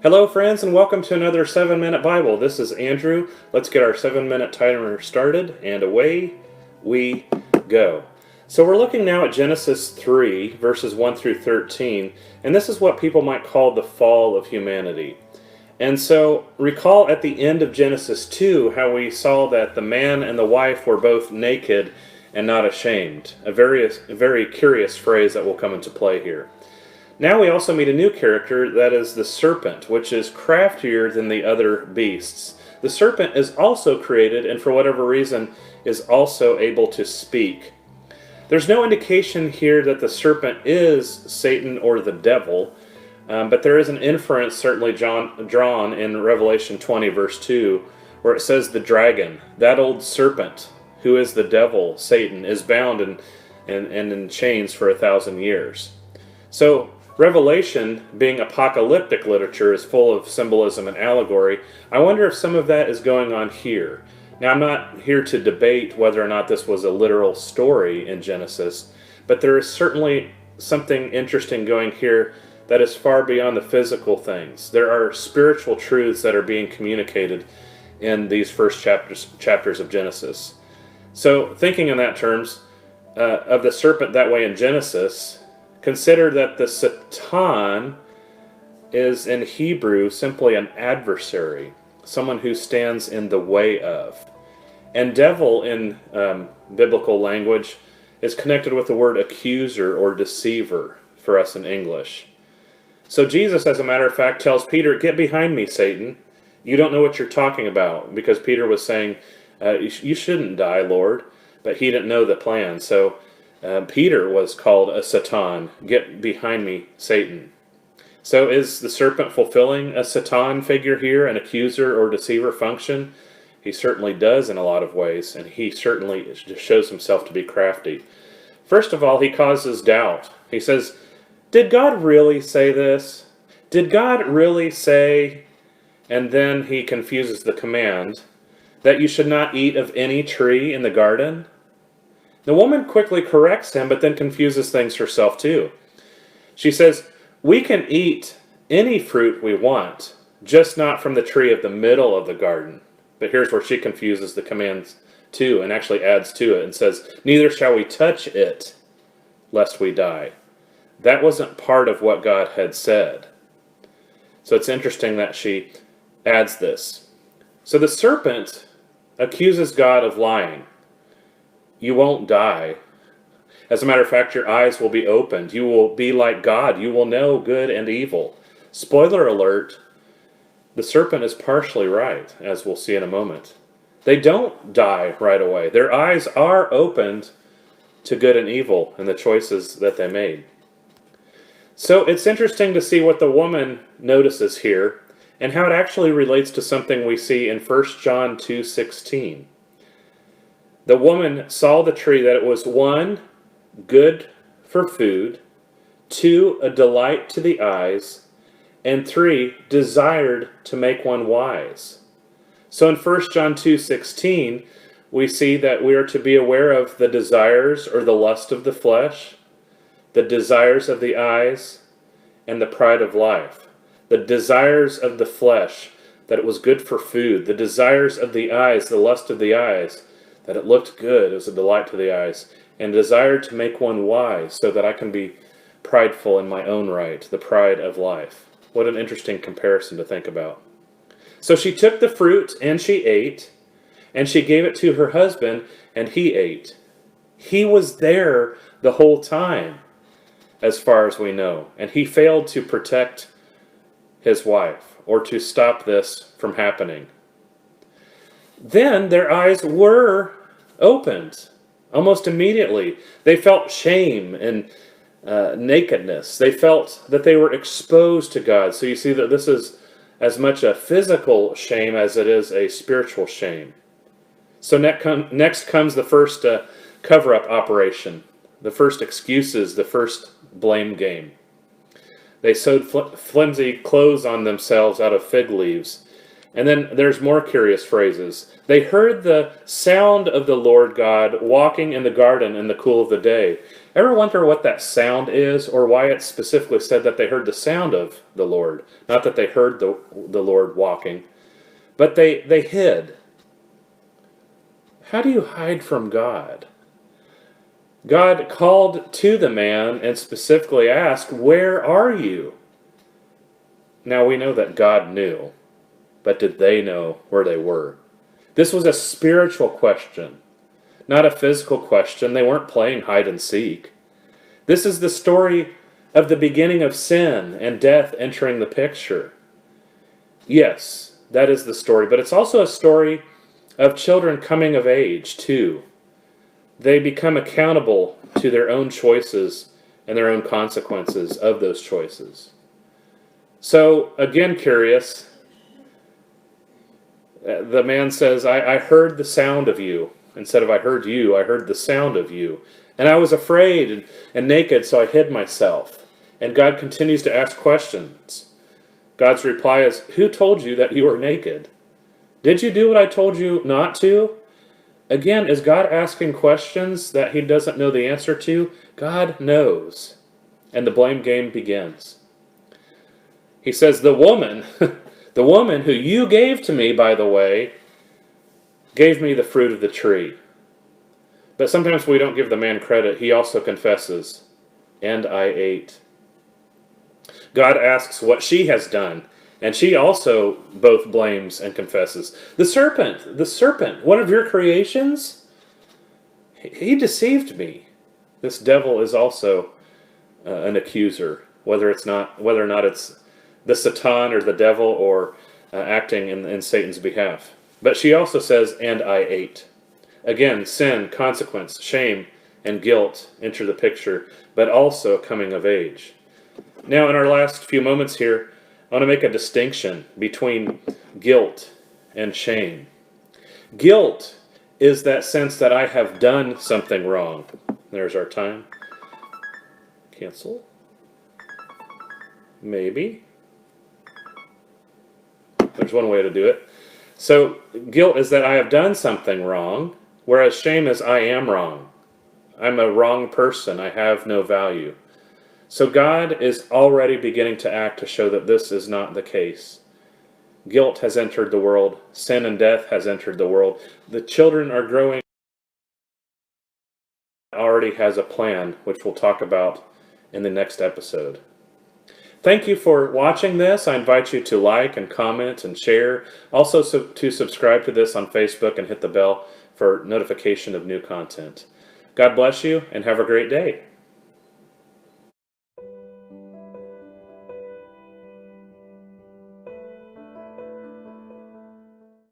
Hello, friends, and welcome to another 7-Minute Bible. This is Andrew. Let's get our 7-minute timer started, and away we go. So we're looking now at Genesis 3, verses 1 through 13, and this is what people might call the fall of humanity. And so recall at the end of Genesis 2 how we saw that the man and the wife were both naked and not ashamed. A very curious phrase that will come into play here. Now we also meet a new character, that is the serpent, which is craftier than the other beasts. The serpent is also created, and for whatever reason, is also able to speak. There's no indication here that the serpent is Satan or the devil, but there is an inference certainly drawn in Revelation 20, verse 2, where it says the dragon, that old serpent, who is the devil, Satan, is bound and in chains for 1,000 years. So, Revelation, being apocalyptic literature, is full of symbolism and allegory. I wonder if some of that is going on here. Now, I'm not here to debate whether or not this was a literal story in Genesis, but there is certainly something interesting going here that is far beyond the physical things. There are spiritual truths that are being communicated in these first chapters of Genesis. So, thinking in that terms, of the serpent that way in Genesis, consider that the Satan is in Hebrew simply an adversary, someone who stands in the way of. And devil in biblical language is connected with the word accuser or deceiver for us in English. So Jesus, as a matter of fact, tells Peter, "Get behind me, Satan. You don't know what you're talking about," because Peter was saying, "You shouldn't die, Lord," but he didn't know the plan. So Peter was called a Satan. "Get behind me, Satan." So is the serpent fulfilling a Satan figure here, an accuser or deceiver function? He certainly does in a lot of ways, and he certainly shows himself to be crafty. First of all, he causes doubt. He says, "Did God really say this? Did God really say?" And then he confuses the command that you should not eat of any tree in the garden. The woman quickly corrects him, but then confuses things herself too. She says, "We can eat any fruit we want, just not from the tree of the middle of the garden." But here's where she confuses the commands too, and actually adds to it and says, "Neither shall we touch it, lest we die." That wasn't part of what God had said. So it's interesting that she adds this. So the serpent accuses God of lying. You won't die. As a matter of fact, your eyes will be opened. You will be like God. You will know good and evil. Spoiler alert, the serpent is partially right, as we'll see in a moment. They don't die right away. Their eyes are opened to good and evil and the choices that they made. So it's interesting to see what the woman notices here and how it actually relates to something we see in 1 John 2:16. The woman saw the tree that it was, 1, good for food, 2, a delight to the eyes, and 3, desired to make one wise. So in 1 John 2:16, we see that we are to be aware of the desires or the lust of the flesh, the desires of the eyes, and the pride of life. The desires of the flesh, that it was good for food. The desires of the eyes, the lust of the eyes, that it looked good, it was a delight to the eyes, and desired to make one wise, so that I can be prideful in my own right, the pride of life. What an interesting comparison to think about. So she took the fruit, and she ate, and she gave it to her husband, and he ate. He was there the whole time, as far as we know, and he failed to protect his wife, or to stop this from happening. Then their eyes were opened almost immediately. They felt shame and nakedness. They felt that they were exposed to God. So you see that this is as much a physical shame as it is a spiritual shame. So next comes the first cover-up operation, the first excuses, the first blame game. They sewed flimsy clothes on themselves out of fig leaves, And then there's more curious phrases. They heard the sound of the Lord God walking in the garden in the cool of the day. Ever wonder what that sound is, or why it specifically said that they heard the sound of the Lord? Not that they heard the Lord walking, but they hid. How do you hide from God? God called to the man and specifically asked, "Where are you?" Now we know that God knew, but did they know where they were? This was a spiritual question, not a physical question. They weren't playing hide and seek. This is the story of the beginning of sin and death entering the picture. Yes, that is the story, but it's also a story of children coming of age, too. They become accountable to their own choices and their own consequences of those choices. So, again, curious, the man says, I heard the sound of you. Instead of I heard you, I heard the sound of you. And I was afraid and naked, so I hid myself. And God continues to ask questions. God's reply is, who told you that you were naked? Did you do what I told you not to? Again, is God asking questions that he doesn't know the answer to? God knows. And the blame game begins. He says, the woman who you gave to me, by the way, gave me the fruit of the tree. But sometimes we don't give the man credit. He also confesses, and I ate. God asks what she has done, and she also both blames and confesses. The serpent, one of your creations, he deceived me. This devil is also an accuser, whether or not it's the Satan or the devil or acting in Satan's behalf. But she also says, and I ate. Again, sin, consequence, shame, and guilt enter the picture, but also coming of age. Now, in our last few moments here, I want to make a distinction between guilt and shame. Guilt is that sense that I have done something wrong. There's our time. Cancel. Maybe. There's one way to do it. So guilt is that I have done something wrong, whereas shame is I am wrong. I'm a wrong person. I have no value. So God is already beginning to act to show that this is not the case. Guilt has entered the world. Sin and death has entered the world. The children are growing. Already has a plan, which we'll talk about in the next episode. Thank you for watching this. I invite you to like and comment and share. Also to subscribe to this on Facebook and hit the bell for notification of new content. God bless you and have a great day.